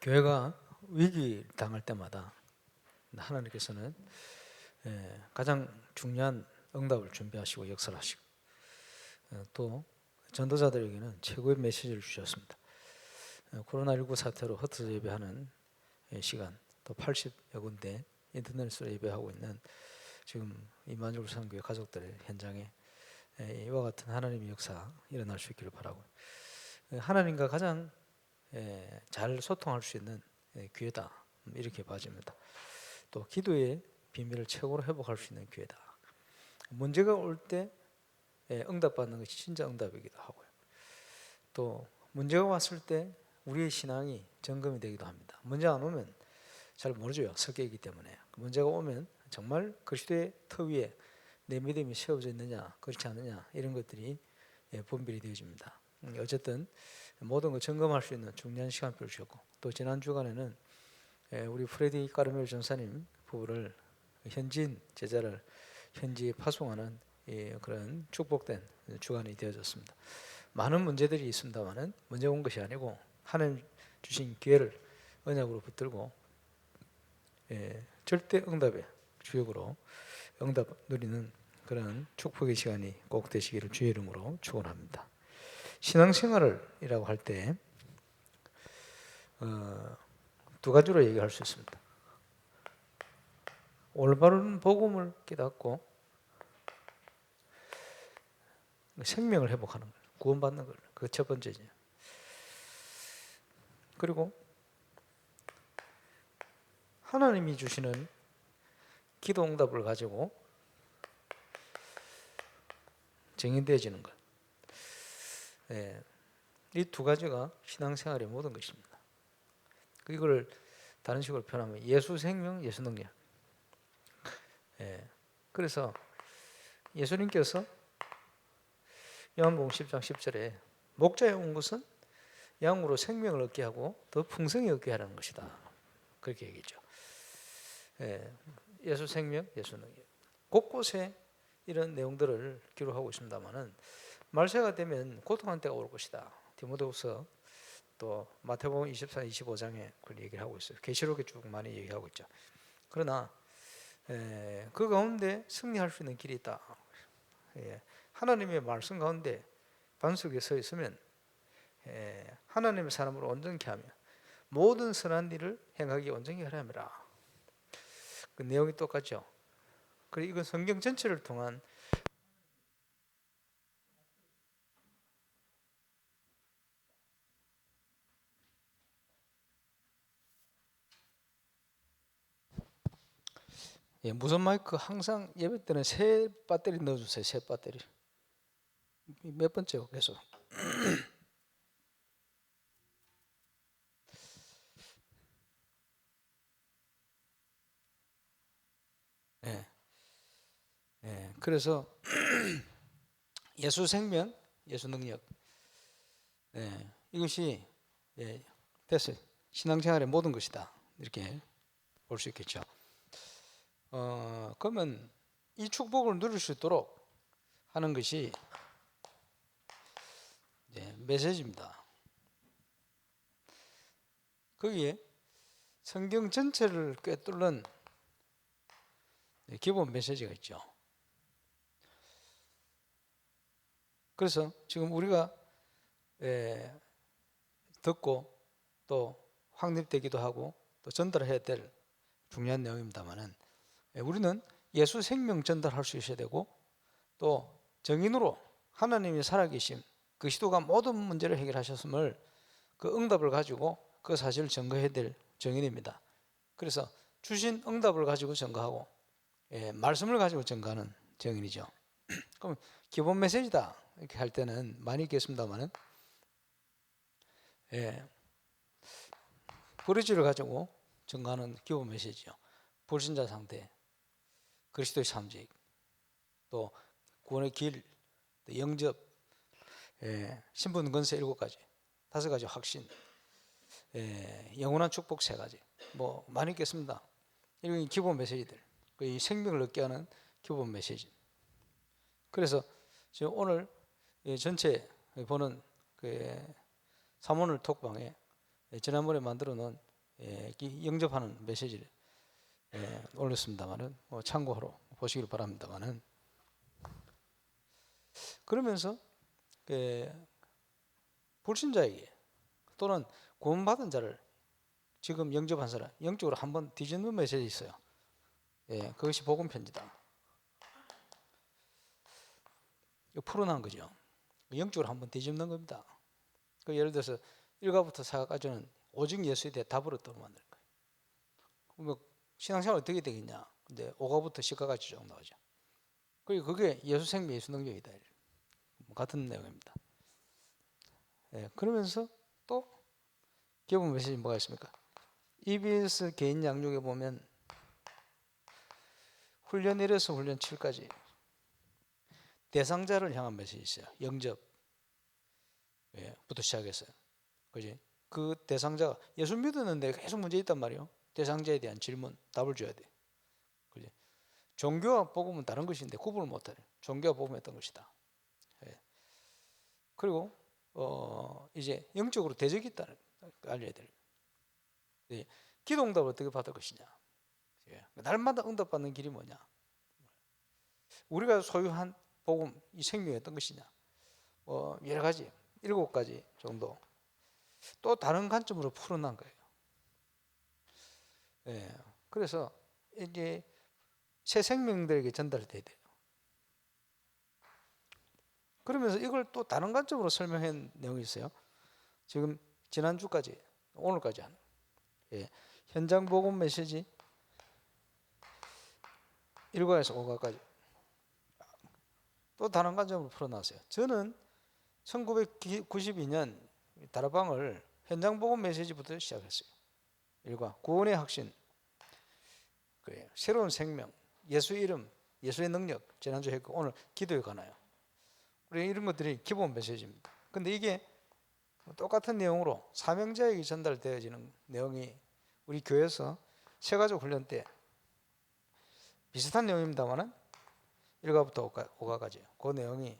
교회가 위기 당할 때마다 하나님께서는 가장 중요한 응답을 준비하시고 역사하시고 또 전도자들에게는 최고의 메시지를 주셨습니다. 코로나19 사태로 흩어져 예배하는 시간, 또 80여 군데 인터넷으로 예배하고 있는 지금 이만주를 선교회 가족들의 현장에 이와 같은 하나님의 역사 일어날 수 있기를 바라고, 하나님과 가장 잘 소통할 수 있는 기회다, 이렇게 봐집니다. 또 기도의 비밀을 최고로 회복할 수 있는 기회다. 문제가 올 때 응답받는 것이 진짜 응답이기도 하고요. 또 문제가 왔을 때 우리의 신앙이 점검이 되기도 합니다. 문제 안 오면 잘 모르죠. 석계이기 때문에. 문제가 오면 정말 그리스도의 터 위에 내 믿음이 세워져 있느냐 그렇지 않느냐 이런 것들이 분별이 되어집니다. 어쨌든 모든 걸 점검할 수 있는 중요한 시간표를 주셨고, 또 지난 주간에는 우리 프레디 까르멜 전사님 부부를 현지인 제자를 현지에 파송하는 그런 축복된 주간이 되어졌습니다. 많은 문제들이 있습니다만은 문제 온 것이 아니고 하나님 주신 기회를 언약으로 붙들고 절대 응답의 주역으로 응답 누리는 그런 축복의 시간이 꼭 되시기를 주의 이름으로 축원합니다. 신앙생활이라고 할 때 두 가지로 얘기할 수 있습니다. 올바른 복음을 깨닫고 생명을 회복하는 걸, 구원받는 걸, 그 첫 번째죠. 그리고 하나님이 주시는 기도 응답을 가지고 증인되어지는 것. 이 두 가지가 신앙생활의 모든 것입니다. 이걸 다른 식으로 표현하면 예수 생명, 예수 능력. 그래서 예수님께서 요한복음 10장 10절에 목자에 온 것은 양으로 생명을 얻게 하고 더 풍성히 얻게 하라는 것이다, 그렇게 얘기했죠. 예수 생명, 예수 능력. 곳곳에 이런 내용들을 기록하고 있습니다만은 말세가 되면 고통한 때가 올 것이다. 디모데후서 또 마태복음 24, 25장에 그걸 얘기를 하고 있어요. 계시록에 쭉 많이 얘기하고 있죠. 그러나 그 가운데 승리할 수 있는 길이 있다. 하나님의 말씀 가운데 반석에 서 있으면 하나님의 사람으로 온전케 하며 모든 선한 일을 행하기 온전히 하려 함이라. 그 내용이 똑같죠. 그리고 이건 성경 전체를 통한 무선 마이크 항상 예배 때는 새 배터리 넣어주세요. 새 배터리. 몇 번째고 계속. 그래서 예수 생명, 예수 능력. 이것이 됐어요. 신앙생활의 모든 것이다, 이렇게 볼 수 있겠죠. 그러면 이 축복을 누릴 수 있도록 하는 것이 메시지입니다. 거기에 성경 전체를 꿰뚫는 기본 메시지가 있죠. 그래서 지금 우리가 듣고 또 확립되기도 하고 또 전달해야 될 중요한 내용입니다만은, 우리는 예수 생명 전달할 수 있어야 되고, 또 정인으로 하나님이 살아계심, 그리스도가 모든 문제를 해결하셨음을 그 응답을 가지고 그 사실을 증거해야 될 정인입니다. 그래서 주신 응답을 가지고 증거하고 말씀을 가지고 증거하는 정인이죠. 그럼 기본 메시지다 이렇게 할 때는 많이 있겠습니다만은, 브리지를 가지고 증거하는 기본 메시지죠. 불신자 상태, 그리스도의 삶직, 또 구원의 길, 또 영접, 신분 건세 7가지, 5가지 확신, 영원한 축복 3가지, 뭐 많이 있겠습니다. 이런 기본 메시지들, 이 생명을 얻게 하는 기본 메시지. 그래서 지금 오늘 전체 보는 그 사모늘 톡방에 지난번에 만들어 놓은 영접하는 메시지를 올렸습니다만은 참고로 보시길 바랍니다만은, 그러면서 불신자에게 또는 구원받은 자를 지금 영접한 사람 영적으로 한번 뒤집는 메시지 있어요. 그것이 복음 편지다. 풀어난 거죠. 영적으로 한번 뒤집는 겁니다. 예를 들어서 1가부터 4까지는 오직 예수에 대해 답으로 또 만드는 거예요. 그러면 신앙생활 어떻게 되겠냐? 근데 5가부터 10가까지 쭉 나오죠. 그리고 그게 예수 생명, 예수 능력이다. 같은 내용입니다. 그러면서 또 기본 메시지 뭐가 있습니까? EBS 개인 양육에 보면 훈련 1에서 훈련 7까지 대상자를 향한 메시지 있어요. 영접부터 시작했어요. 그지? 그 대상자가 예수 믿었는데 계속 문제 있단 말이에요. 대상자에 대한 질문, 답을 줘야 돼. 그지? 종교와 복음은 다른 것인데 구분을 못해. 종교와 복음이 어떤 것이다. 그리고 이제 영적으로 대적이 있다는 걸 알려야 돼요. 기도 응답을 어떻게 받을 것이냐. 날마다 응답받는 길이 뭐냐. 우리가 소유한 복음, 이 생명이 어떤 것이냐. 여러 가지, 7가지 정도 또 다른 관점으로 풀어난 거예요. 그래서 이제 새 생명들에게 전달돼야 돼요. 그러면서 이걸 또 다른 관점으로 설명한 내용이 있어요. 지금 지난주까지 오늘까지 한 현장 복음 메시지 1과에서 5과까지 또 다른 관점으로 풀어놨어요. 저는 1992년 다락방을 현장 복음 메시지부터 시작했어요. 1과 구원의 확신, 새로운 생명, 예수 이름, 예수의 능력 지난주에 했고 오늘 기도에 관하여 이런 것들이 기본 메시지입니다. 근데 이게 똑같은 내용으로 사명자에게 전달되어지는 내용이 우리 교회에서 세가족 훈련 때 비슷한 내용입니다만은 1가부터 5가까지 그 내용이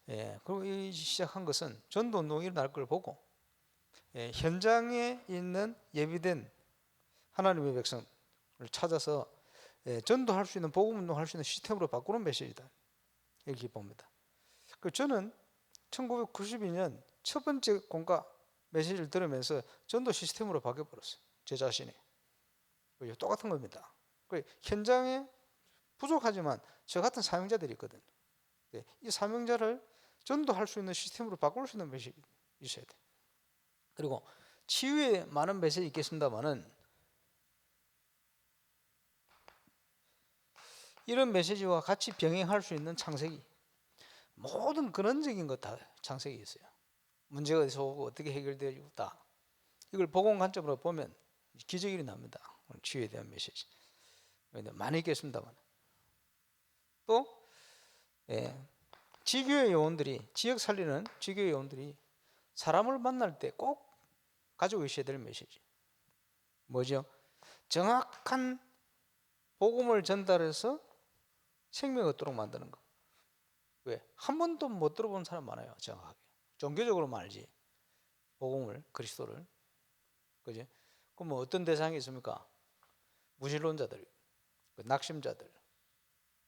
그리고 이 시작한 것은 전도 운동이 일어날 걸 보고 현장에 있는 예비된 하나님의 백성을 찾아서 전도할 수 있는 복음 운동할 수 있는 시스템으로 바꾸는 메시지다 이렇게 봅니다. 저는 1992년 첫 번째 공과 메시지를 들으면서 전도 시스템으로 바뀌어버렸어요. 제 자신이. 똑같은 겁니다. 현장에 부족하지만 저 같은 사명자들이 있거든. 이 사명자를 전도할 수 있는 시스템으로 바꿀 수 있는 메시지 있어야 돼. 그리고 치유에 많은 메시지 있겠습니다만은 이런 메시지와 같이 병행할 수 있는 창세기, 모든 근원적인 것 다 창세기 있어요. 문제가 어디서 오고 어떻게 해결되어지고 있다. 이걸 복음 관점으로 보면 기적이 일어납니다. 치유에 대한 메시지 많이 있겠습니다만 또 지교의 요원들이 지역 살리는 지교의 요원들이 사람을 만날 때 꼭 가지고 있어야 될 메시지 뭐죠? 정확한 복음을 전달해서 생명을 얻도록 만드는 거. 왜? 한 번도 못 들어본 사람 많아요. 정확하게 종교적으로만 알지 복음을, 그리스도를. 그죠? 그럼 어떤 대상이 있습니까? 무신론자들, 낙심자들,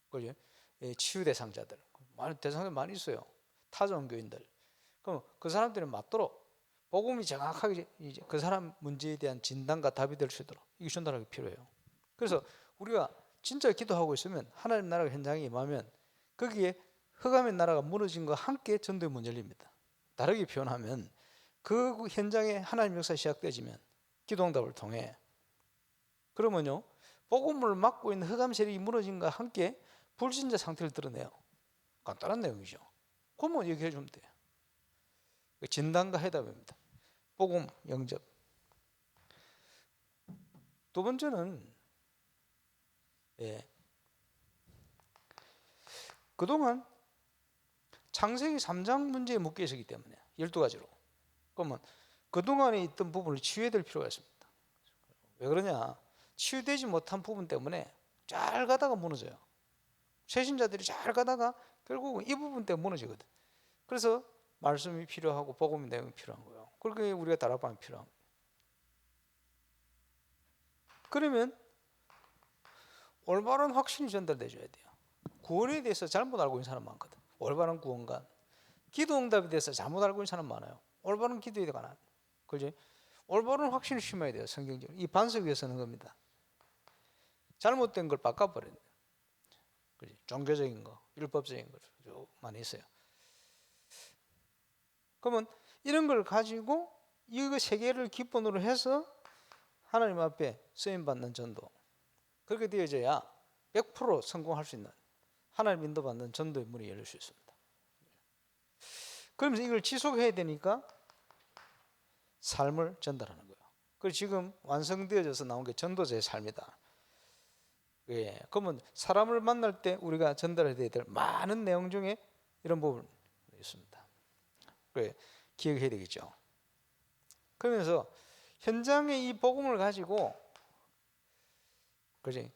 그죠? 치유 대상자들, 많은 대상들 많이 있어요. 타종교인들. 그럼 그 사람들이 맞도록 복음이 정확하게 이제 그 사람 문제에 대한 진단과 답이 될 수 있도록 이게 전달하기 필요해요. 그래서 우리가 진짜 기도하고 있으면 하나님 나라가 현장에 임하면 거기에 흑암의 나라가 무너진 것과 함께 전도의 문이 열립니다. 다르게 표현하면 그 현장에 하나님 역사 시작되지면 기도응답을 통해 그러면요 복음을 막고 있는 흑암 세력이 무너진 것과 함께 불신자 상태를 드러내요. 간단한 내용이죠. 그러면 얘기해 주면 돼요. 진단과 해답입니다. 복음 영접. 두 번째는 그동안 창세기 3장 문제에 묶여 있었기 때문에 12가지로 그러면 그동안에 있던 부분을 치유해야 될 필요가 있습니다. 왜 그러냐? 치유되지 못한 부분 때문에 잘 가다가 무너져요. 새신자들이 잘 가다가 결국은 이 부분 때문에 무너지거든. 그래서 말씀이 필요하고 복음의 내용이 필요한 거예요. 그렇게 우리가 다락방이 필요합니다. 그러면 올바른 확신이 전달돼줘야 돼요. 구원에 대해서 잘못 알고 있는 사람 많거든. 올바른 구원관, 기도 응답에 대해서 잘못 알고 있는 사람 많아요. 올바른 기도에 관한, 그지? 올바른 확신을 심어야 돼요. 성경적으로 이 반석 위에 서는 겁니다. 잘못된 걸 바꿔버려야 돼요. 그지? 종교적인 거, 율법적인 거 많이 있어요. 그러면 이런 걸 가지고 이거 세 개를 기본으로 해서 하나님 앞에 쓰임 받는 전도, 그렇게 되어져야 100% 성공할 수 있는, 하나님 인도받는 전도의 문이 열릴 수 있습니다. 그러면서 이걸 지속해야 되니까 삶을 전달하는 거예요. 그리고 지금 완성되어져서 나온 게 전도자의 삶이다. 예, 그러면 사람을 만날 때 우리가 전달해야 될 많은 내용 중에 이런 부분이 있습니다. 그래, 기억해야 되겠죠. 그러면서 현장에 이 복음을 가지고, 그지?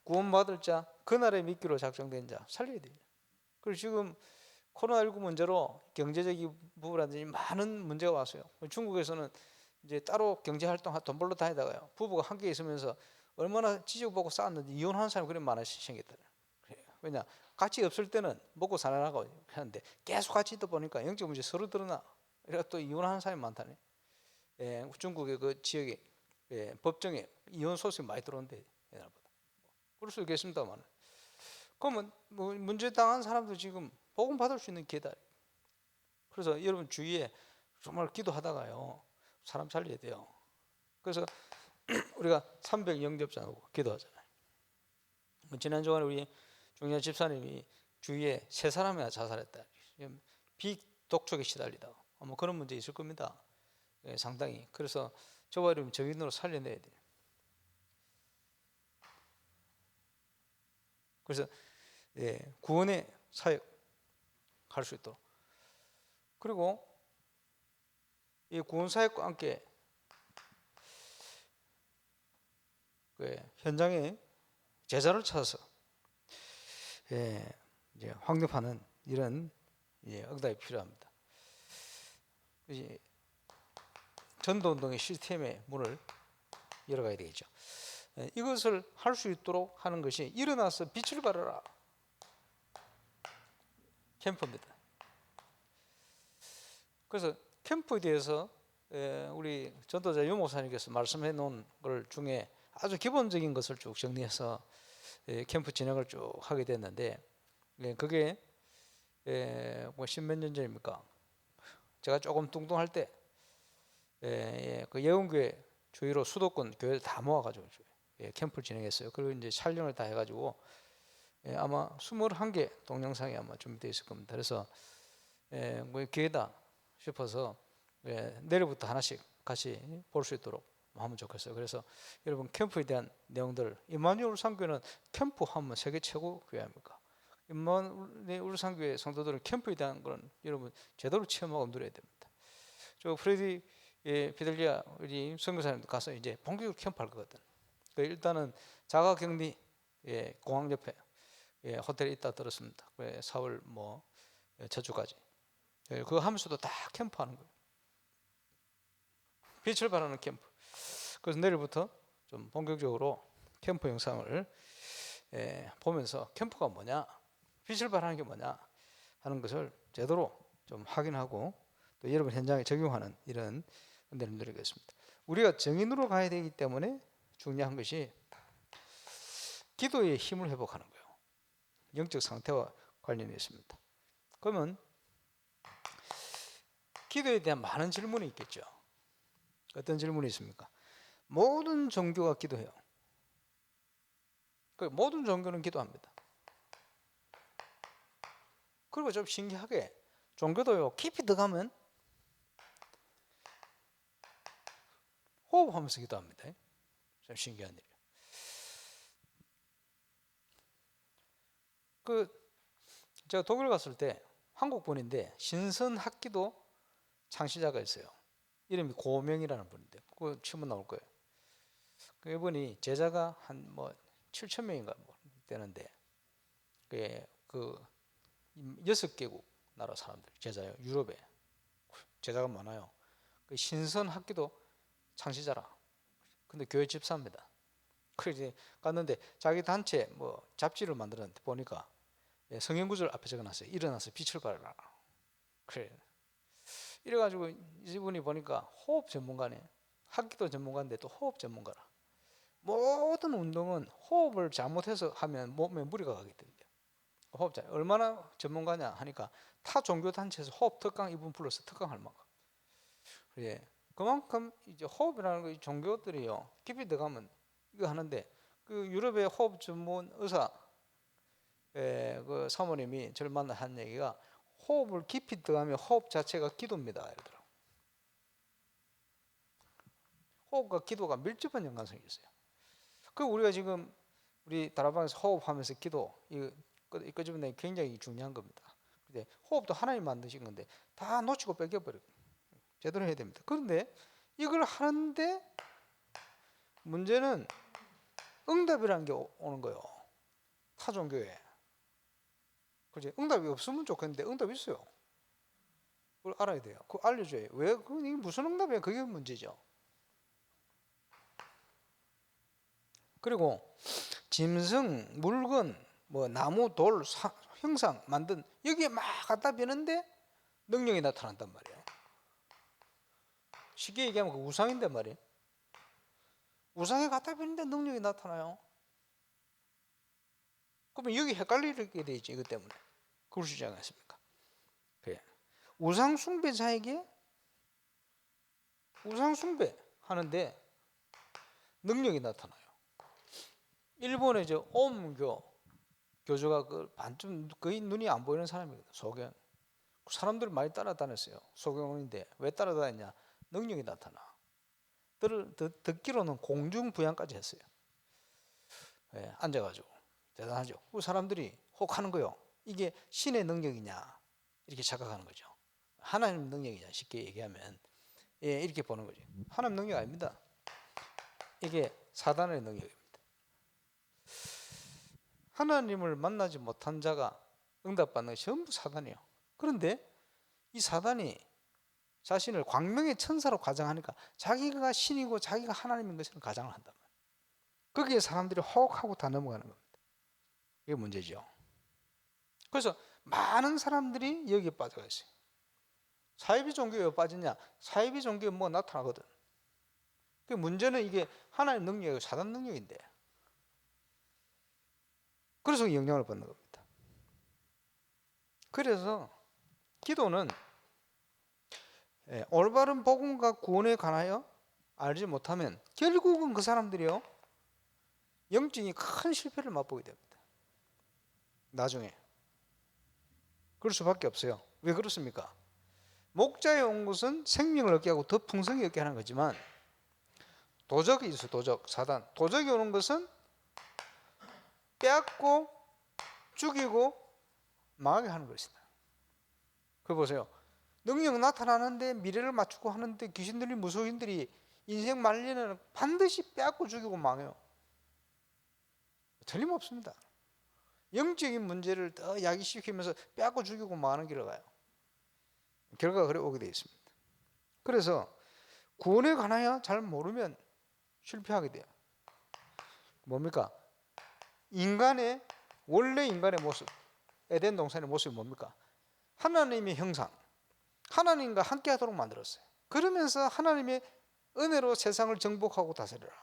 구원받을 자, 그날의 미끼로 작정된 자 살려야 돼요. 그리고 지금 코로나19 문제로 경제적인 부분이라든지 많은 문제가 왔어요. 중국에서는 이제 따로 경제활동 돈 벌러 다니다가요, 부부가 함께 있으면서 얼마나 지지고받고 싸웠는지 이혼하는 사람이 그렇게 많이 생겼더라고요. 왜냐, 같이 없을 때는 먹고 살아나고 하는데 계속 같이 있다 보니까 영적 문제 서로 드러나. 그래서 또 이혼하는 사람이 많다네. 예, 중국의 그 지역에, 예, 법정에 이혼 소송이 많이 들어온대, 옛날보다. 그럴 수 있겠습니다만, 그러면 뭐 문제 당한 사람도 지금 복음 받을 수 있는 기회다. 그래서 여러분 주위에 정말 기도하다가요, 사람 살려야 돼요. 그래서 우리가 300 영접자하고 기도하잖아요. 지난 주간에 우리 중년 집사님이 주위에 3사람이나 자살했다. 비독촉에 시달리다. 뭐 그런 문제 있을 겁니다. 예, 상당히. 그래서 저와 여러분 정인으로 살려내야 돼요. 그래서 예, 구원의 사역 할 수 있도록. 그리고 이 구원 사역과 함께 그 현장에 제자를 찾아서, 예, 이제 확립하는 이런, 예, 응답이 필요합니다. 이제 전도운동의 시스템의 문을 열어가야 되겠죠. 예, 이것을 할 수 있도록 하는 것이 일어나서 빛을 발하라 캠프입니다. 그래서 캠프에 대해서 우리 전도자 유 목사님께서 말씀해 놓은 것 중에 아주 기본적인 것을 쭉 정리해서 캠프 진행을 쭉 하게 됐는데, 그게 뭐 십몇 년 전입니까? 제가 조금 뚱뚱할 때 그 예원교회 주위로 수도권 교회를 다 모아가지고 캠프를 진행했어요. 그리고 이제 촬영을 다 해가지고 아마 21개 동영상이 아마 준비되어 있을 겁니다. 그래서 뭐 기회다 싶어서 내일부터 하나씩 같이 볼 수 있도록 하면 좋겠어요. 그래서 여러분 캠프에 대한 내용들, 임마누엘 울산교회는 캠프 하면 세계 최고 교회 아닙니까? 임마누엘 울산교회 성도들은 캠프에 대한 건 여러분 제대로 체험하고 누려야 됩니다. 저 프레디 피델리아 우리 선교사님도 가서 이제 본격적으로 캠프할 거거든. 일단은 자가격리 공항 옆에 호텔에 있다 들었습니다. 4월 뭐 첫 주까지 그거 하면서도 다 캠프하는 거예요. 빛을 발하는 캠프. 그래서 내일부터 좀 본격적으로 캠프 영상을 보면서 캠프가 뭐냐, 빛을 발하는 게 뭐냐 하는 것을 제대로 좀 확인하고 또 여러분 현장에 적용하는 이런 은혜를 누리겠습니다. 우리가 정인으로 가야 되기 때문에 중요한 것이 기도의 힘을 회복하는 거예요. 영적 상태와 관련이 있습니다. 그러면 기도에 대한 많은 질문이 있겠죠. 어떤 질문이 있습니까? 모든 종교가 기도해요. 모든 종교는 기도합니다. 그리고 좀 신기하게 종교도요, 깊이 들어가면 호흡하면서 기도합니다. 좀 신기한 일이에요. 제가 독일 갔을 때 한국 분인데 신선학기도 창시자가 있어요. 이름이 고명이라는 분인데 그거 치면 나올 거예요. 그분이 제자가 한 뭐 7천 명인가 뭐 되는데 그 6개국 나라 사람들 제자예요. 유럽에 제자가 많아요. 그 신선 학기도 창시자라. 근데 교회 집사입니다. 그래서 이제 갔는데 자기 단체 뭐 잡지를 만들었는데 보니까 성경구절 앞에 적어놨어요. 일어나서 빛을 발하라. 그래. 이래가지고 이분이 보니까 호흡 전문가네. 학기도 전문가인데 또 호흡 전문가라. 모든 운동은 호흡을 잘못해서 하면 몸에 무리가 가게 된대요. 호흡 잘 얼마나 전문가냐 하니까 타 종교 단체에서 호흡 특강 이분 불러서 특강할 만큼. 그래. 그만큼 이제 호흡이라는 거 종교들이요 깊이 들어가면 이거 하는데 그 유럽의 호흡 전문 의사 그 사모님이 저를 만나 한 얘기가 호흡을 깊이 들어가면 호흡 자체가 기도입니다. 이러더라고. 호흡과 기도가 밀접한 연관성이 있어요. 그 우리가 지금 우리 다락방에서 호흡하면서 기도 이거 끄집어내기 굉장히 중요한 겁니다. 근데 호흡도 하나님 만드신 건데 다 놓치고 뺏겨버려요. 제대로 해야 됩니다. 그런데 이걸 하는데 문제는 응답이라는 게 오는 거예요. 타 종교에. 그지? 응답이 없으면 좋겠는데 응답이 있어요. 그걸 알아야 돼요. 그거 알려줘요. 왜? 이게 무슨 응답이야? 그게 문제죠. 그리고 짐승, 물건, 뭐 나무, 돌, 형상 만든 여기에 막 갖다 비는데 능력이 나타난단 말이에요. 쉽게 얘기하면 그 우상인데 말이에요. 우상에 갖다 비는데 능력이 나타나요. 그러면 여기 헷갈리게 돼 있죠. 이것 때문에. 그러시지 않습니까? 그래. 우상 숭배자에게 우상 숭배 하는데 능력이 나타나요. 일본의 저 옴교 교주가 그 반쯤 거의 눈이 안 보이는 사람이거든. 소경. 사람들 많이 따라다녔어요. 소경인데 왜 따라다녔냐? 능력이 나타나. 듣기로는 공중 부양까지 했어요. 예, 앉아가지고 대단하죠. 그 사람들이 혹하는 거요. 이게 신의 능력이냐 이렇게 착각하는 거죠. 하나님 능력이냐 쉽게 얘기하면 이렇게 보는 거죠. 하나님 능력 아닙니다. 이게 사단의 능력입니다. 하나님을 만나지 못한 자가 응답받는 게 전부 사단이에요. 그런데 이 사단이 자신을 광명의 천사로 가장하니까 자기가 신이고 자기가 하나님인 것처럼 가장을 한단 말이에요. 거기에 사람들이 혹하고 다 넘어가는 겁니다. 이게 문제죠. 그래서 많은 사람들이 여기에 빠져가 있어요. 사이비 종교에 왜 빠졌냐? 사이비 종교에 뭐 나타나거든. 그 문제는 이게 하나님 능력이고 사단 능력인데. 그래서 영향을 받는 겁니다. 그래서 기도는 올바른 복음과 구원에 관하여 알지 못하면 결국은 그 사람들이요 영적인 큰 실패를 맛보게 됩니다. 나중에 그럴 수밖에 없어요. 왜 그렇습니까? 목자에 온 것은 생명을 얻게 하고 더 풍성히 얻게 하는 거지만 도적이 있어요. 도적, 사단. 도적이 오는 것은 빼앗고 죽이고 망하게 하는 것이다. 그 보세요. 능력 나타나는데 미래를 맞추고 하는데 귀신들이 무속인들이 인생 말년에는 반드시 빼앗고 죽이고 망해요. 틀림없습니다. 영적인 문제를 더 야기시키면서 빼앗고 죽이고 망하는 길을 가요. 결과가 그래 오게 되어 있습니다. 그래서 구원에 관하여 잘 모르면 실패하게 돼요. 뭡니까? 인간의 원래 인간의 모습, 에덴 동산의 모습이 뭡니까? 하나님의 형상, 하나님과 함께하도록 만들었어요. 그러면서 하나님의 은혜로 세상을 정복하고 다스려라.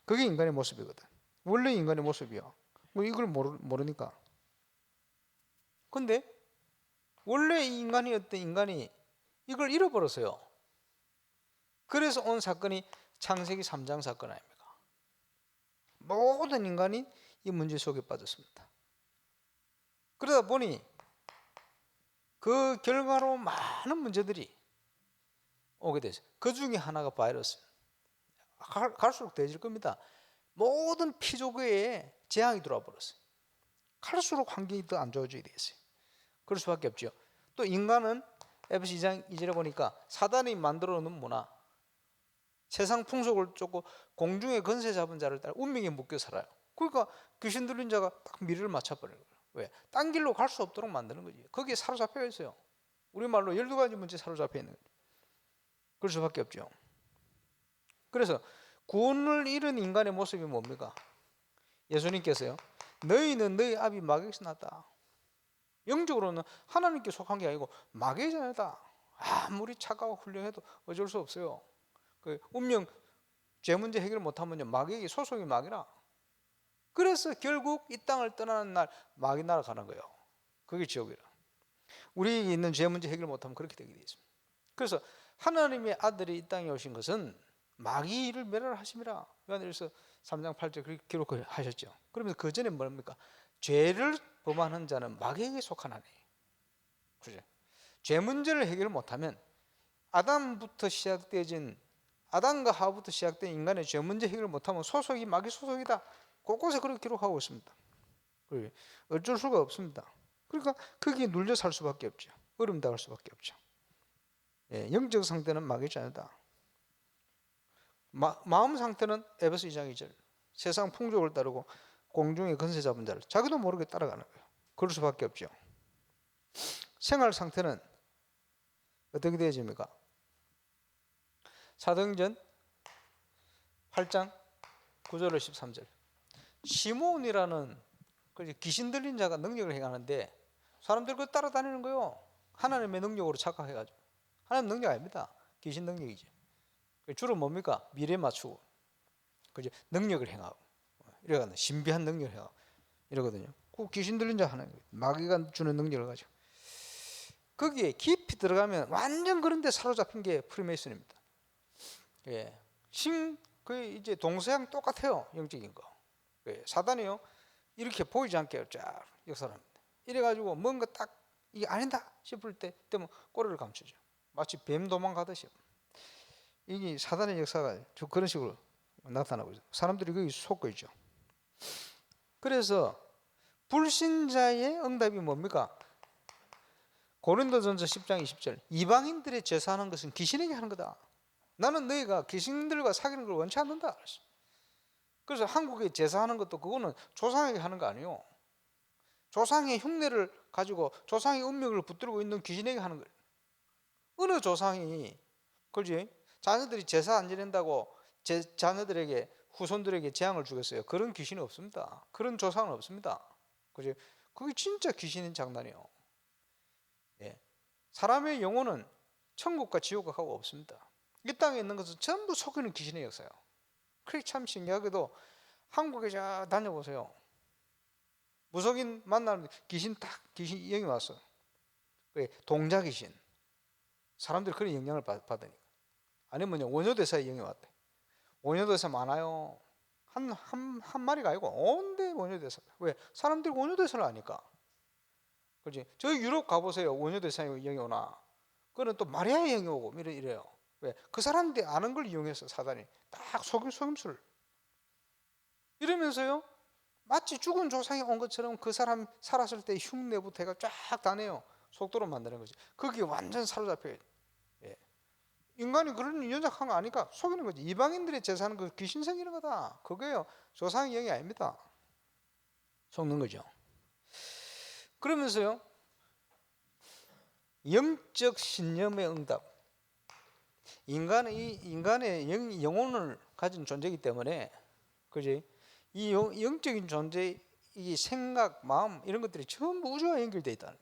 그게 인간의 모습이거든. 원래 인간의 모습이요. 뭐 이걸 모르니까. 근데 원래 인간이었던 인간이 이걸 잃어버렸어요. 그래서 온 사건이 창세기 3장 사건 아닙니까? 모든 인간이 이 문제 속에 빠졌습니다. 그러다 보니 그 결과로 많은 문제들이 오게 됐어요. 그 중에 하나가 바이러스. 갈수록 더해질 겁니다. 모든 피조계에 재앙이 들어와 버렸어요. 갈수록 환경이 더 안 좋아져야 되겠어요. 그럴 수밖에 없죠. 또 인간은 에베소 2장 2절에 보니까 사단이 만들어 놓은 문화, 세상 풍속을 쫓고 공중의 권세 잡은 자를 따라 운명에 묶여 살아요. 그러니까 귀신 들린 자가 딱 미래를 맞춰버리는 거예요. 왜? 딴 길로 갈 수 없도록 만드는 거지. 거기에 사로잡혀 있어요. 우리말로 12가지 문제에 사로잡혀 있는 거예요. 그럴 수밖에 없죠. 그래서 구원을 잃은 인간의 모습이 뭡니까? 예수님께서요, 너희는 너희 아비 마귀에서 났다. 영적으로는 하나님께 속한 게 아니고 마귀의 자녀다. 아무리 착하고 훌륭해도 어쩔 수 없어요. 그 운명 죄 문제 해결 못하면요, 마귀에게 소속이 마귀라. 그래서 결국 이 땅을 떠나는 날 마귀 나라 가는 거예요. 그게 지옥이라. 우리에게 있는 죄 문제 해결 못하면 그렇게 되게 되어 있습니다. 그래서 하나님의 아들이 이 땅에 오신 것은 마귀를 멸하심이라. 요한일서 3장 8절 그렇게 기록하셨죠. 그러면서 그 전에 뭡니까? 죄를 범하는 자는 마귀에게 속하나니. 그죠? 죄 문제를 해결 못하면 아담부터 시작되어진 아담과 하와부터 시작된 인간의 죄 문제 해결을 못하면 소속이 마귀 소속이다. 곳곳에 그렇게 기록하고 있습니다. 어쩔 수가 없습니다. 그러니까 거기에 눌려 살 수밖에 없죠. 어려움 당할 수밖에 없죠. 예, 영적 상태는 마귀의 자녀다. 마음 상태는 에베소 2장 2절 세상 풍족을 따르고 공중의 권세 잡은 자를 자기도 모르게 따라가는 거예요. 그럴 수밖에 없죠. 생활 상태는 어떻게 되어집니까? 사도행전 8장 9절로 13절 시몬이라는 귀신 들린 자가 능력을 행하는데 사람들 그거 따라다니는 거예요. 하나님의 능력으로 착각해가지고. 하나님 능력 아닙니다. 귀신 능력이지. 주로 뭡니까? 미래 맞추고 능력을 행하고 이래가지고 신비한 능력을 행하고 이러거든요. 그 귀신 들린 자 하나님, 마귀가 주는 능력을 가지고 거기에 깊이 들어가면 완전 그런데 사로잡힌 게 프리메이슨입니다. 예, 이제 동서양 똑같아요. 영적인 거. 예, 사단이요 이렇게 보이지 않게 쫙 역사합니다. 이래가지고 뭔가 딱 이게 아니다 싶을 때 되면 꼬리를 감추죠. 마치 뱀 도망가듯이. 이게 사단의 역사가 그런 식으로 나타나고 있어요. 사람들이 거기 속고 있죠. 그래서 불신자의 응답이 뭡니까? 고린도전서 10장 20절 이방인들의 제사하는 것은 귀신에게 하는 거다. 나는 너희가 귀신들과 사귀는 걸 원치 않는다. 그래서 한국에 제사하는 것도 그거는 조상에게 하는 거 아니에요. 조상의 흉내를 가지고 조상의 운명을 붙들고 있는 귀신에게 하는 거예요. 어느 조상이 그렇지? 자녀들이 제사 안 지낸다고 자녀들에게 후손들에게 재앙을 주겠어요? 그런 귀신이 없습니다. 그런 조상은 없습니다. 그죠? 그게 진짜 귀신인 장난이에요. 예. 사람의 영혼은 천국과 지옥하고 없습니다. 이 땅에 있는 것은 전부 속이는 귀신의 역사예요. 그게 참 신기하게도 한국에 자 다녀보세요. 무속인 만나는 귀신 귀신 영이 왔어. 동자 귀신. 사람들이 그런 영향을 받으니까. 아니면 원효대사의 영이 왔대. 원효대사 많아요. 한 마리가 아니고 온데 원효대사. 왜? 사람들이 원효대사를 아니까. 그렇지? 저희 유럽 가보세요. 원효대사의 영이 오나. 그거는 또 마리아의 영이 오고 이래요. 왜? 그 사람들이 아는 걸 이용해서 사단이 딱 속임수를. 이러면서요. 마치 죽은 조상이 온 것처럼 그 사람 살았을 때 흉내부터 해가 쫙 다네요. 속도로 만드는 거지. 거기에 완전 사로잡혀요. 예. 인간이 그런 연약한 거 아니까 속이는 거지. 이방인들의 제사는 그 귀신 생기는 거다. 그거예요. 조상의 영이 아닙니다. 속는 거죠. 그러면서요. 영적 신념의 응답. 인간의 영혼을 가진 존재이기 때문에, 그지? 이 영적인 존재, 이 생각, 마음 이런 것들이 전부 우주와 연결되어 있다.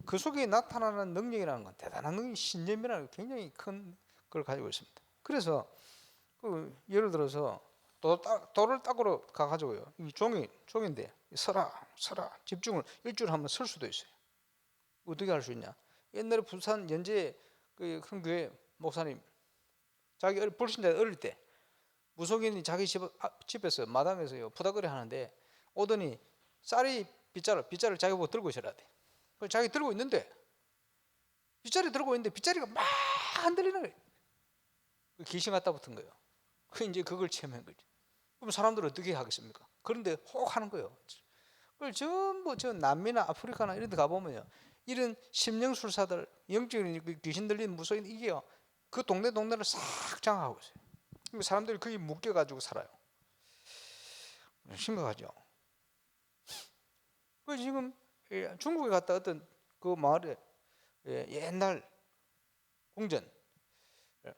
그 속에 나타나는 능력이라는 건 대단한 능력, 신념이라는 굉장히 큰 걸 가지고 있습니다. 그래서 예를 들어서 돌을 닦으러 가가지고요, 이 종인데 서라 집중을 일주일 하면 설 수도 있어요. 어떻게 할 수 있냐? 옛날에 부산 연제 그 큰 교회 목사님, 자기 불신자 어릴 때 무속인이 자기 집에서 마당에서요 부닥거리 하는데 오더니 쌀이 빗자를 자기 보고 들고 있어야 돼. 그래서 자기 들고 있는데 빗자리 들고 있는데 빗자리가 막 흔들리는 거예요. 귀신 갖다 붙은 거예요. 그 이제 그걸 체험한 거죠. 그럼 사람들은 어떻게 하겠습니까? 그런데 혹 하는 거예요. 그걸 전부 저 남미나 아프리카나 이런 데 가보면요, 이런 심령술사들, 영적인 귀신 들린 무속인 이게요, 그 동네를 싹 장악하고 있어요. 사람들이 거기 묶여가지고 살아요. 심각하죠. 그 지금 중국에 갔다 어떤 그 마을에 옛날 궁전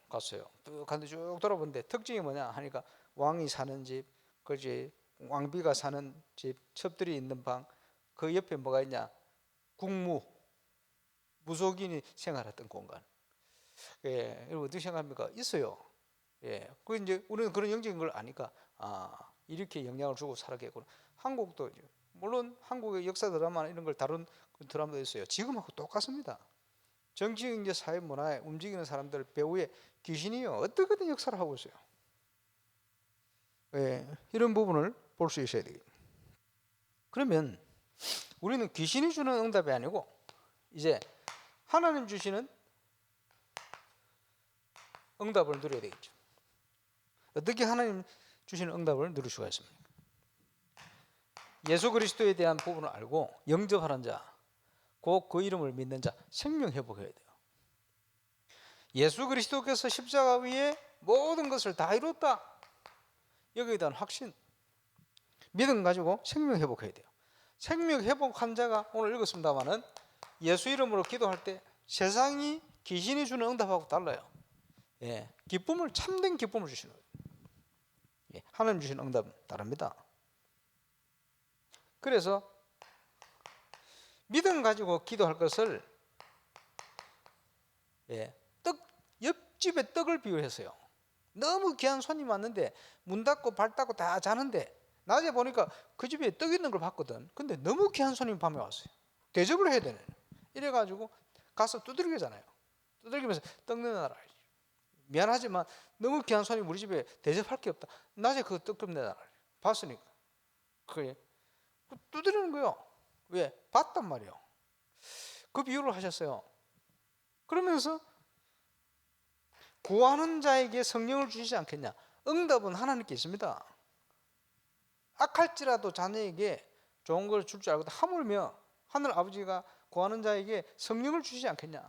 갔어요. 쭉 갔는데 쭉 돌아보는데 특징이 뭐냐 하니까 왕이 사는 집, 그지 왕비가 사는 집, 첩들이 있는 방, 그 옆에 뭐가 있냐? 국무, 무속인이 생활했던 공간. 예, 여러분 어떻게 생각합니까? 있어요. 예, 그 이제 우리는 그런 영적인 걸 아니까 이렇게 영향을 주고 살아겠구나. 한국도 물론 한국의 역사 드라마 이런 걸 다룬 드라마도 있어요. 지금하고 똑같습니다. 정치, 경제, 사회, 문화에 움직이는 사람들 배후에 귀신이요 어떻게든 역사를 하고 있어요. 예, 이런 부분을 볼 수 있어야 되겠죠. 그러면 우리는 귀신이 주는 응답이 아니고 이제 하나님 주시는 응답을 누려야 되겠죠. 어떻게 하나님 주시는 응답을 누릴 수가 있습니까? 예수 그리스도에 대한 부분을 알고 영접하는 자, 곧 그 이름을 믿는 자, 생명 회복해야 돼요. 예수 그리스도께서 십자가 위에 모든 것을 다 이뤘다. 여기에 대한 확신, 믿음 가지고 생명 회복해야 돼요. 생명 회복한 자가 오늘 읽었습니다마는 예수 이름으로 기도할 때 세상이 귀신이 주는 응답하고 달라요. 예, 기쁨을 참된 기쁨을 주시는 거예요. 예, 하나님 주시는 응답은 다릅니다. 그래서 믿음 가지고 기도할 것을 옆집에 떡을 비유했어요. 너무 귀한 손님 왔는데 문 닫고 발 닫고 다 자는데 낮에 보니까 그 집에 떡 있는 걸 봤거든. 근데 너무 귀한 손님 밤에 왔어요. 대접을 해야 되네. 이래가지고 가서 두들기잖아요. 두들기면서 떡 내놔라. 미안하지만 너무 귀한 손님 우리 집에 대접할 게 없다. 낮에 그 떡 좀 내놔라. 봤으니까. 그래. 두드리는 거요. 왜? 봤단 말이에요. 그 비유를 하셨어요. 그러면서 구하는 자에게 성령을 주시지 않겠냐? 응답은 하나님께 있습니다. 악할지라도 자녀에게 좋은 걸 줄 줄 알고 하물며 하늘 아버지가 구하는 자에게 성령을 주시지 않겠냐?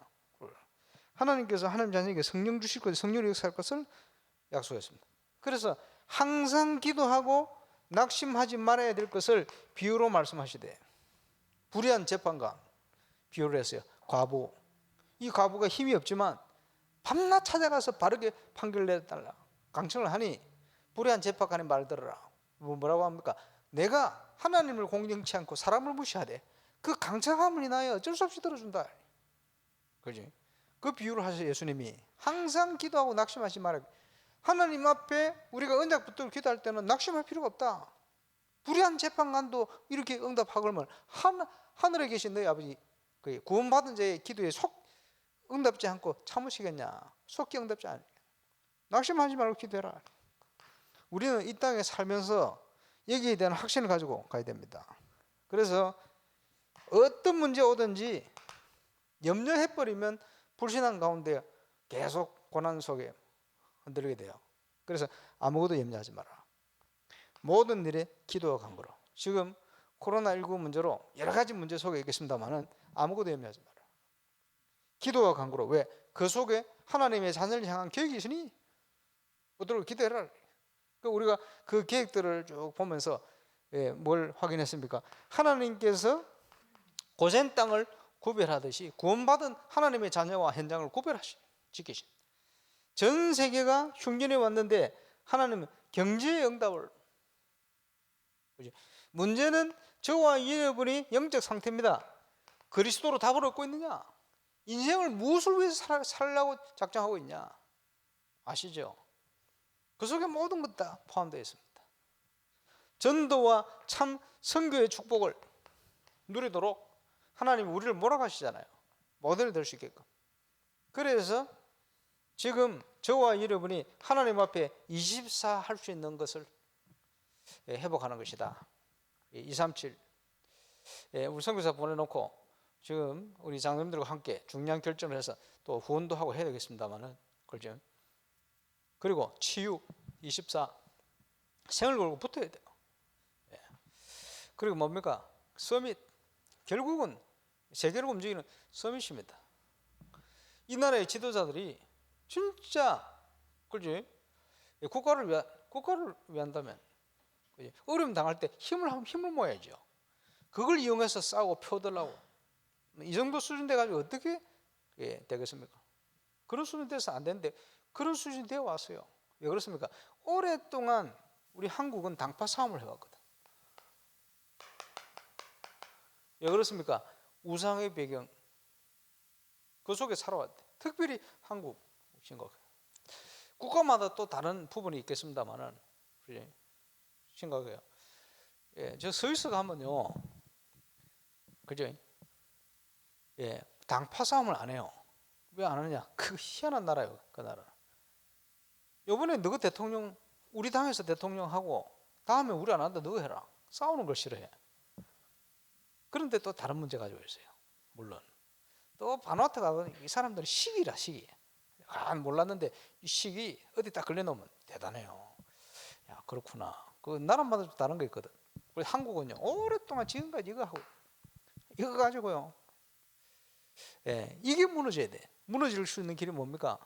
하나님께서 하나님 자녀에게 성령 주실 것, 성령을 역사할 것을 약속했습니다. 그래서 항상 기도하고 낙심하지 말아야 될 것을 비유로 말씀하시되, 불의한 재판관 비유를 했어요. 과부. 이 과부가 힘이 없지만 밤낮 찾아가서 바르게 판결 내달라 강청을 하니 불의한 재판관의 말 들어라. 뭐라고 합니까? 내가 하나님을 공경치 않고 사람을 무시하되 그 강청함을 인하여 어쩔 수 없이 들어준다. 그지? 그 비유를 하셔서 예수님이 항상 기도하고 낙심하지 말아요. 하나님 앞에 우리가 언약 붙들고 기도할 때는 낙심할 필요가 없다. 불의한 재판관도 이렇게 응답하걸면 하늘에 계신 너희 아버지 구원받은 자의 기도에 응답지 않고 참으시겠냐? 속기 응답지 않으냐? 낙심하지 말고 기도해라. 우리는 이 땅에 살면서 여기에 대한 확신을 가지고 가야 됩니다. 그래서 어떤 문제 오든지 염려해버리면 불신앙 가운데 계속 고난 속에 흔들리게 돼요. 그래서 아무것도 염려하지 마라. 모든 일에 기도와 간구로. 지금 코로나19 문제로 여러 가지 문제 속에 있겠습니다만 아무것도 염려하지 마라. 기도와 간구로. 왜? 그 속에 하나님의 자녀를 향한 계획이 있으니 그들을 기도해라. 우리가 그 계획들을 쭉 보면서 뭘 확인했습니까? 하나님께서 고센 땅을 구별하듯이 구원받은 하나님의 자녀와 현장을 지키신. 전 세계가 흉년에 왔는데 하나님은 경제의 응답을. 문제는 저와 여러분이 영적 상태입니다. 그리스도로 답을 얻고 있느냐? 인생을 무엇을 위해서 살려고 작정하고 있냐? 아시죠? 그 속에 모든 것 다 포함되어 있습니다. 전도와 참 선교의 축복을 누리도록 하나님이 우리를 몰아가시잖아요. 모델이 될 수 있게끔. 그래서 지금 저와 여러분이 하나님 앞에 24 할 수 있는 것을 회복하는 것이다. 237 우리 선교사 보내놓고 지금 우리 장로님들과 함께 중요한 결정을 해서 또 후원도 하고 해야 되겠습니다만은 그렇죠. 그리고 치유 24 생을 걸고 붙어야 돼요. 그리고 뭡니까? 서밋. 결국은 세계를 움직이는 서밋입니다. 이 나라의 지도자들이 진짜 그렇지 국가를 위한다면 그렇지? 어려움 당할 때 힘을 모아야죠. 그걸 이용해서 싸우고 표들라고 이 정도 수준 돼가지고 어떻게 되겠습니까? 그런 수준 돼서 안 되는데 그런 수준이 되어 왔어요. 왜 그렇습니까? 오랫동안 우리 한국은 당파 싸움을 해왔거든. 왜 그렇습니까? 우상의 배경 그 속에 살아왔대. 특별히 한국 심각해요. 국가마다 또 다른 부분이 있겠습니다만은 심각해요. 예, 저 스위스 가면요, 그죠? 예, 당파 싸움을 안 해요. 왜 안 하느냐? 그 희한한 나라예요, 그 나라. 이번에 너가 대통령, 우리 당에서 대통령 하고 다음에 우리 안 한다, 너가 해라. 싸우는 걸 싫어해. 그런데 또 다른 문제 가지고 있어요. 물론 또 바누아투 가면 이 사람들은 시기라 시기. 몰랐는데 이 시기 어디 딱 걸려놓으면 대단해요. 야, 그렇구나. 그 나라마다 좀 다른 거 있거든. 우리 한국은요, 오랫동안 지금까지 이거 하고 이거 가지고요. 예, 이게 무너져야 돼. 무너질 수 있는 길이 뭡니까?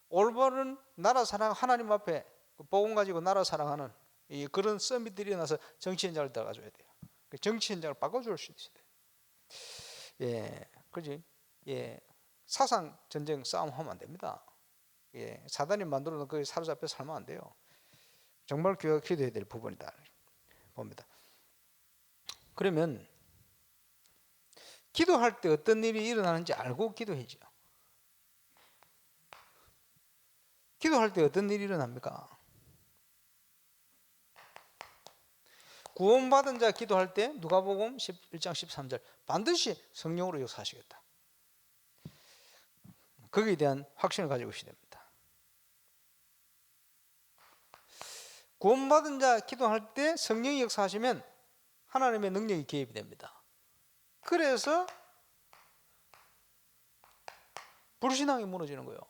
올바른 나라 사랑, 하나님 앞에 복음 가지고 나라 사랑하는 그런 서밋들이 일어나서 정치 현장을 들어가줘야 돼요. 정치 현장을 바꿔줄 수 있어야 돼요. 예, 그지? 예, 사상 전쟁 싸움 하면 안 됩니다. 예, 사단이 만들어 놓은 거에 사로잡혀 살면 안 돼요. 정말 교회가 기도해야 될 부분이다 봅니다. 그러면 기도할 때 어떤 일이 일어나는지 알고 기도해야죠. 기도할 때 어떤 일이 일어납니까? 구원받은 자 기도할 때 누가복음 11장 13절 반드시 성령으로 역사하시겠다. 거기에 대한 확신을 가지고 있어야 됩니다. 구원받은 자 기도할 때 성령이 역사하시면 하나님의 능력이 개입이 됩니다. 그래서 불신앙이 무너지는 거예요.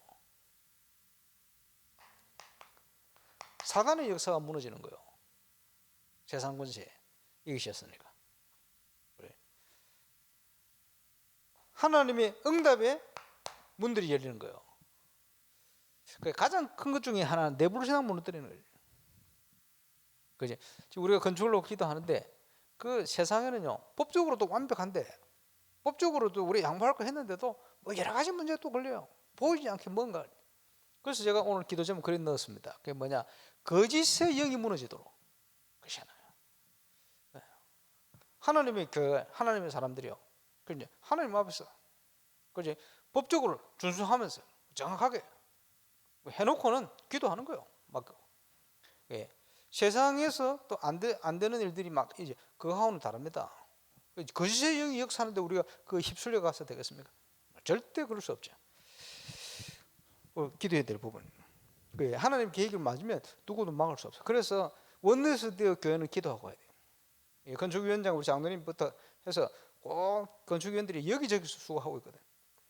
사단의 역사가 무너지는 거예요. 세상 권세 이기셨으니까. 그래. 하나님의 응답에 문들이 열리는 거예요. 가장 큰 것 중에 하나는 내부신앙 무너뜨리는 거예요. 그지? 지금 우리가 건축을 놓고 기도하는데 그 세상에는요, 법적으로도 완벽한데 법적으로도 우리 양보할 거 했는데도 뭐 여러 가지 문제가 또 걸려요. 보이지 않게 뭔가. 그래서 제가 오늘 기도 제목 그리 넣었습니다. 그게 뭐냐? 거짓의 영이 무너지도록. 그렇잖아요. 하나님의 교회, 하나님의 사람들이요. 그죠? 하나님 앞에서, 그지? 법적으로 준수하면서 정확하게 해놓고는 기도하는 거예요. 막, 예. 세상에서 또 안 되는 일들이 막 이제 그거하고는 다릅니다. 거짓의 영이 역사하는데 우리가 그 휩쓸려 가서 되겠습니까? 절대 그럴 수 없죠. 기도해야 될 부분. 하나님 계획을 맞으면 누구도 막을 수 없어요. 그래서 원내에서 되어 교회는 기도하고 해야 돼요. 건축위원장 우리 장로님부터 해서 꼭 건축위원들이 여기저기서 수고하고 있거든.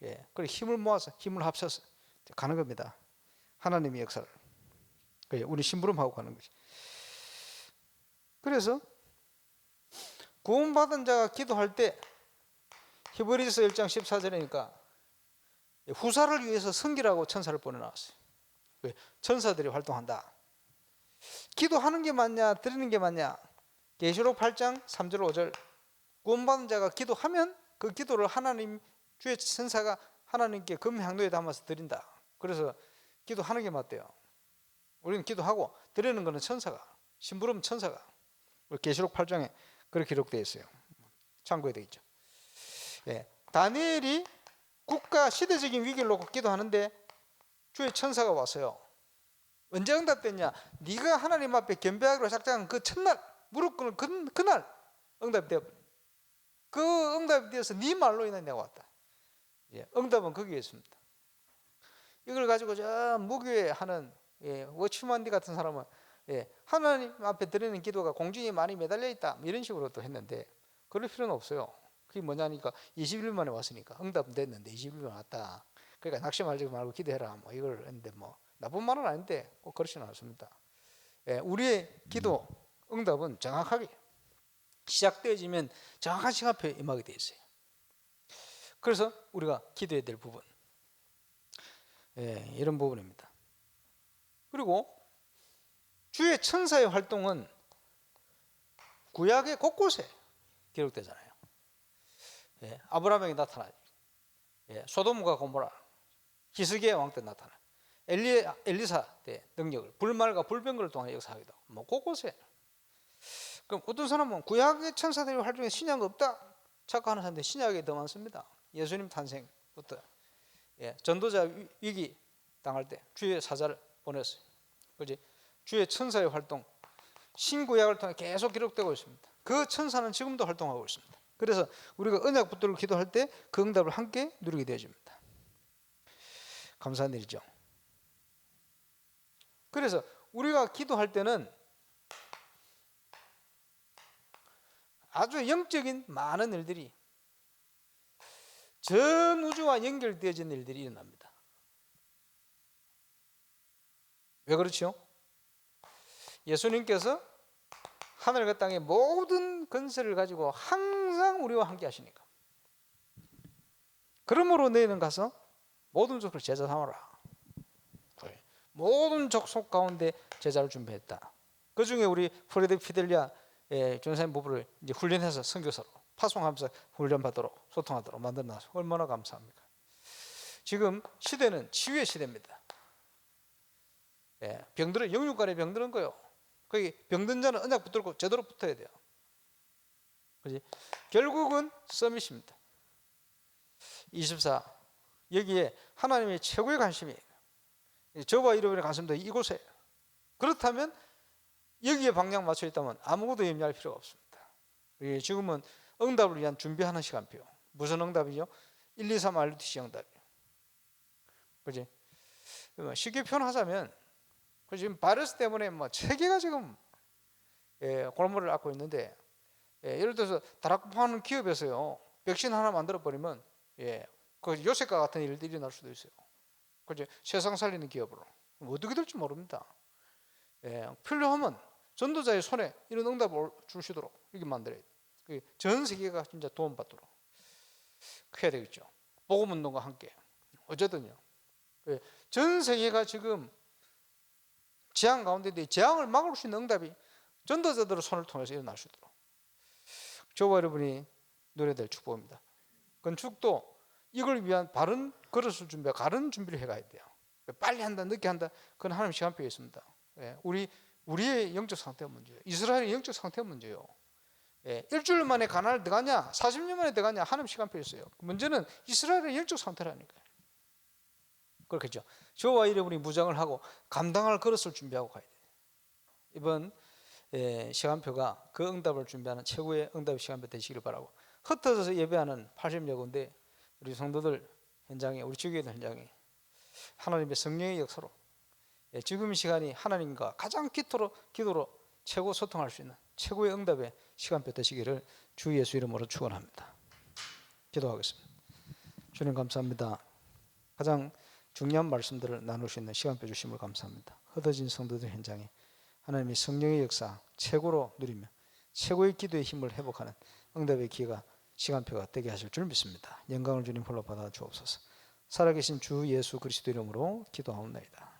예, 그래 힘을 모아서 힘을 합쳐서 가는 겁니다. 하나님의 역사를. 우리 심부름하고 가는 거지. 그래서 구원받은 자가 기도할 때 히브리서 1장 14절이니까 후사를 위해서 섬기라고 천사를 보내놨어요. 천사들이 활동한다. 기도하는 게 맞냐 드리는 게 맞냐? 계시록 8장 3절 5절 구원받은 자가 기도하면 그 기도를 하나님 주의 천사가 하나님께 금향로에 담아서 드린다. 그래서 기도하는 게 맞대요. 우리는 기도하고 드리는 것은 천사가, 심부름 천사가. 계시록 8장에 그렇게 기록되어 있어요. 참고해야 되겠죠. 예, 다니엘이 국가 시대적인 위기를 놓고 기도하는데 주의 천사가 왔어요. 언제 응답됐냐? 네가 하나님 앞에 겸비하기로 작정한 그 첫날 무릎 꿇는 그날 응답이 되어 그 응답이 되어서 네 말로 인해 내가 왔다. 예, 응답은 거기에 있습니다. 이걸 가지고 저 무교회 하는 워치만디 같은 사람은 하나님 앞에 드리는 기도가 공중에 많이 매달려 있다 이런 식으로 또 했는데 그럴 필요는 없어요. 그게 뭐냐니까 20일 만에 왔으니까 응답은 됐는데 20일 만에 왔다. 그러니까 낙심하지 말고 기도해라 뭐 이걸 했는데 뭐 나쁜 말은 아닌데 꼭 그렇지는 않습니다. 우리의 기도 응답은 정확하게 시작되어지면 정확한 시간표에 임하게 되어 있어요. 그래서 우리가 기도해야 될 부분 이런 부분입니다. 그리고 주의 천사의 활동은 구약의 곳곳에 기록되잖아요. 아브라함에게 나타나요. 소돔과 고모라, 히스기야 왕 때 나타나요. 엘리사 때 능력을 불말과 불병거를 통해 역사하기도 하고 뭐 곳곳에. 그럼 어떤 사람은 구약의 천사들의 활동에 신약이 없다 착각하는 사람들이 신약이 더 많습니다. 예수님 탄생부터 전도자 위기 당할 때 주의 사자를 보냈어요. 그렇지? 주의 천사의 활동 신구약을 통해 계속 기록되고 있습니다. 그 천사는 지금도 활동하고 있습니다. 그래서 우리가 언약 붙들고 기도할 때 그 응답을 함께 누리게 되어집니다. 감사한 일이죠. 그래서 우리가 기도할 때는 아주 영적인 많은 일들이 전 우주와 연결되어진 일들이 일어납니다. 왜 그렇죠? 예수님께서 하늘과 땅의 모든 건설을 가지고 항상 우리와 함께 하시니까. 그러므로 너희는 가서 모든 족속을 제자 삼아라. 모든 족속 가운데 제자를 준비했다. 그 중에 우리 프레드 피델리아 전사님 부부를 이제 훈련해서 선교사로 파송하면서 훈련받도록 소통하도록 만들어놔서 얼마나 감사합니까? 지금 시대는 치유의 시대입니다. 병들은 영육간에 병드는 거요. 거기 병든 자는 언약 붙들고 제대로 붙어야 돼요. 그렇지? 결국은 서밋입니다. 24 여기에 하나님의 최고의 관심이 저와 여러분의 관심도 이곳에. 그렇다면 여기에 방향 맞춰 있다면 아무것도 염려할 필요가 없습니다. 지금은 응답을 위한 준비하는 시간표. 무슨 응답이죠? 1, 2, 3 RUTC 응답이에요. 그렇지? 쉽게 표현하자면 지금 바이러스 때문에 뭐 세계가 지금 골머리를 앓고 있는데 예를 들어서 다락방하는 기업에서요 백신 하나 만들어 버리면 그 요새과 같은 일들이 날 수도 있어요. 그죠? 세상 살리는 기업으로 어떻게 될지 모릅니다. 필요하면 전도자의 손에 이런 응답을 주시도록 이렇게 만들어야 돼요. 전 세계가 진짜 도움받도록 해야 되겠죠. 복음운동과 함께 어쨌든요. 전 세계가 지금 재앙 가운데인데 재앙을 막을 수 있는 응답이 전도자들의 손을 통해서 일어날 수 있도록 저와 여러분이 누려야 될 축복입니다. 건축도 이걸 위한 바른 그릇을 준비하고 바른 준비를 해가야 돼요. 빨리 한다 늦게 한다 그건 하나님 시간표에 있습니다. 우리의 영적 상태가 문제예요. 이스라엘의 영적 상태가 문제예요. 일주일 만에 가나안을 들어가냐 40년 만에 들어가냐 하나님 시간표에 있어요. 문제는 이스라엘의 영적 상태라니까요. 그렇겠죠. 저와 여러분이 무장을 하고 감당할 그릇을 준비하고 가야 돼요. 이번 시간표가 그 응답을 준비하는 최고의 응답의 시간표 되시기를 바라고 흩어져서 예배하는 80여 군데 우리 성도들 현장에 우리 주교회들 현장에 하나님의 성령의 역사로 지금 이 시간이 하나님과 가장 기도로 최고 소통할 수 있는 최고의 응답의 시간표 되시기를 주 예수 이름으로 축원합니다. 기도하겠습니다. 주님 감사합니다. 가장 중요한 말씀들을 나눌 수 있는 시간표 주심을 감사합니다. 흩어진 성도들 현장에 하나님의 성령의 역사 최고로 누리며 최고의 기도의 힘을 회복하는 응답의 기회가 시간표가 되게 하실 줄 믿습니다. 영광을 주님 홀로 받아 주옵소서. 살아계신 주 예수 그리스도 이름으로 기도하옵나이다.